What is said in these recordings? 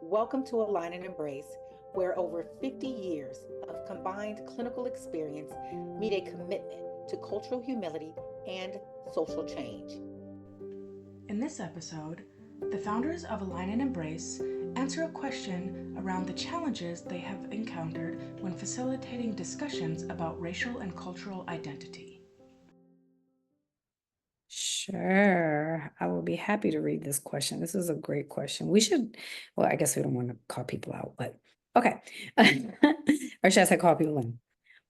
Welcome to Align and Embrace, where over 50 years of combined clinical experience meet a commitment to cultural humility and social change. In this episode, the founders of Align and Embrace answer a question around the challenges they have encountered when facilitating discussions about racial and cultural identity. Sure. I will be happy to read this question. This is a great question. Well, I guess we don't want to call people out, but okay. Or should I say call people in?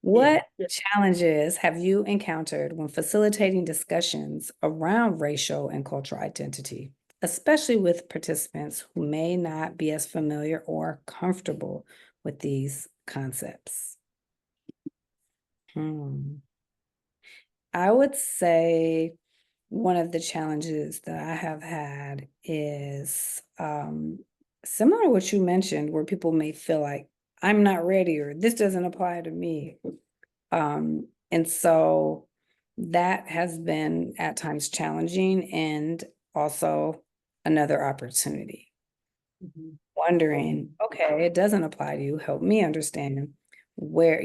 What challenges have you encountered when facilitating discussions around racial and cultural identity, especially with participants who may not be as familiar or comfortable with these concepts? I would say one of the challenges that I have had is similar to what you mentioned, where people may feel like I'm not ready or this doesn't apply to me. And so that has been at times challenging and also another opportunity. Wondering, okay, it doesn't apply to you. Help me understand where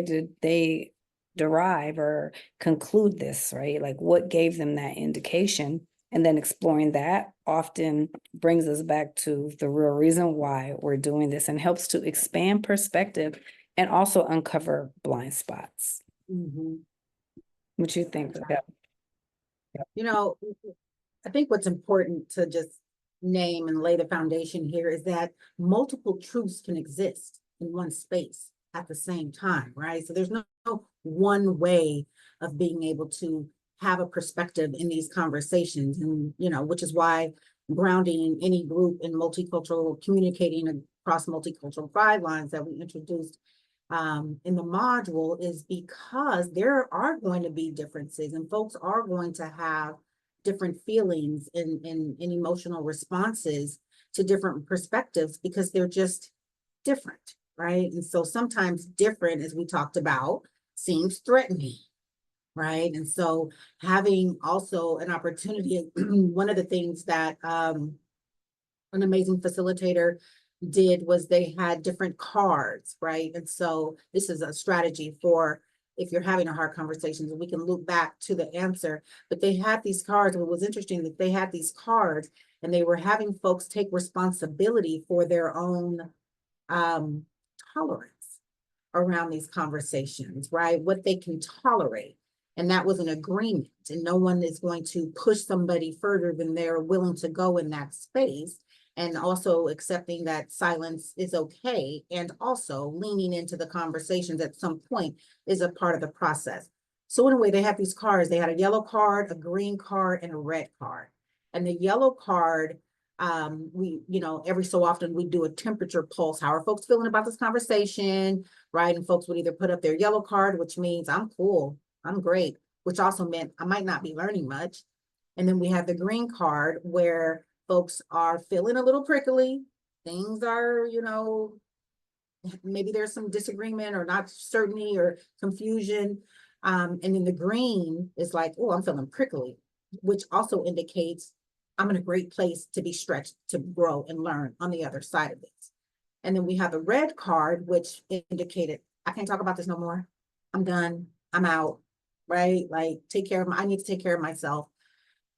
did they derive or conclude this, right? Like what gave them that indication? And then exploring that often brings us back to the real reason why we're doing this and helps to expand perspective and also uncover blind spots. What you think of that? You know, I think what's important to just name and lay the foundation here is that multiple truths can exist in one space at the same time, right? So there's no one way of being able to have a perspective in these conversations. And, which is why grounding in any group in multicultural, communicating across multicultural guidelines that we introduced in the module is because there are going to be differences and folks are going to have different feelings and emotional responses to different perspectives because they're just different, right? And so sometimes different, as we talked about, seems threatening, right? And so having also an opportunity, one of the things that an amazing facilitator did was they had different cards, right? And so this is a strategy for if you're having a hard conversation, and we can loop back to the answer, but they had these cards. And it was interesting that they had these cards and they were having folks take responsibility for their own tolerance around these conversations, right? What they can tolerate. And that was an agreement. And no one is going to push somebody further than they're willing to go in that space. And also accepting that silence is okay. And also leaning into the conversations at some point is a part of the process. So anyway, they had these cards. They had a yellow card, a green card, and a red card. And the yellow card, we, every so often we do a temperature pulse. How are folks feeling about this conversation, right? And folks would either put up their yellow card, which means I'm cool, I'm great, which also meant I might not be learning much. And then we have the green card where folks are feeling a little prickly. Things are, maybe there's some disagreement or not certainty or confusion. And then the green is like, oh, I'm feeling prickly, which also indicates I'm in a great place to be stretched, to grow and learn on the other side of this. And then we have the red card, which indicated, I can't talk about this no more. I'm done. I'm out, right? Like I need to take care of myself.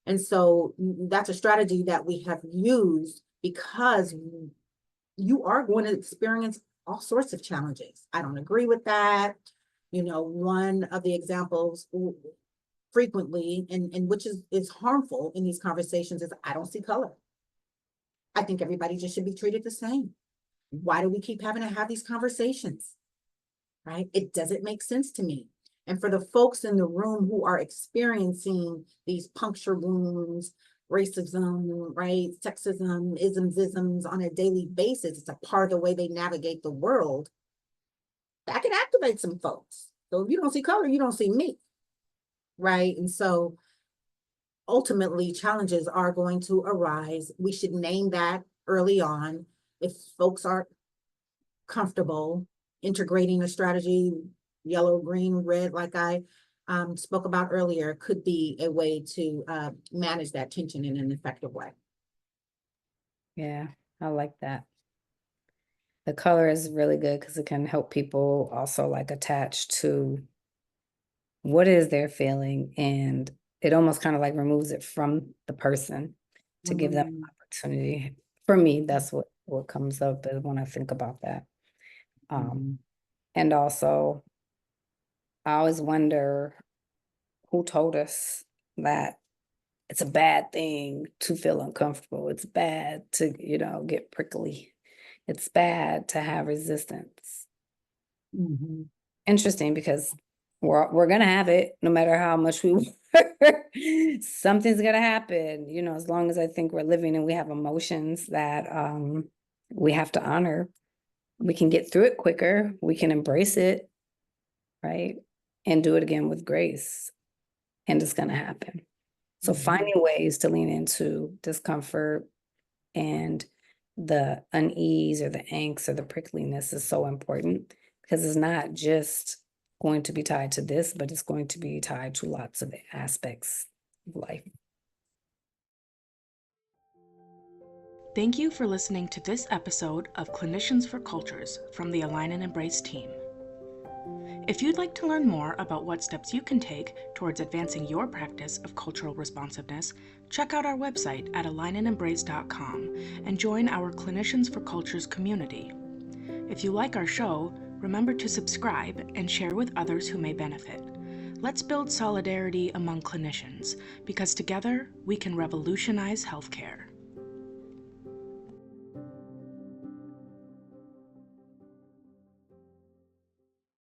And so that's a strategy that we have used because you are going to experience all sorts of challenges. I don't agree with that. One of the examples frequently, and which is harmful in these conversations, is I don't see color. I think everybody just should be treated the same. Why do we keep having to have these conversations? Right? It doesn't make sense to me. And for the folks in the room who are experiencing these puncture wounds, racism, right, sexism, isms on a daily basis, it's a part of the way they navigate the world. That can activate some folks. So if you don't see color, you don't see me, right? And so ultimately challenges are going to arise. We should name that early on. If folks aren't comfortable integrating a strategy, yellow, green, red, like I spoke about earlier, could be a way to manage that tension in an effective way. Yeah, I like that. The color is really good because it can help people also like attach to what is their feeling, and it almost kind of like removes it from the person to give them an opportunity. For me, that's what comes up is when I think about that. And also, I always wonder who told us that it's a bad thing to feel uncomfortable. It's bad to, get prickly. It's bad to have resistance. Interesting, because we're gonna have it no matter how much we work. Something's gonna happen, as long as I think we're living and we have emotions that we have to honor. We can get through it quicker, we can embrace it, right? And do it again with grace. And it's gonna happen. So finding ways to lean into discomfort and the unease or the angst or the prickliness is so important, because it's not just going to be tied to this, but it's going to be tied to lots of aspects of life. Thank you for listening to this episode of Clinicians for Cultures from the Align and Embrace team. If you'd like to learn more about what steps you can take towards advancing your practice of cultural responsiveness, check out our website at alignandembrace.com and join our Clinicians for Cultures community. If you like our show, remember to subscribe and share with others who may benefit. Let's build solidarity among clinicians, because together we can revolutionize healthcare.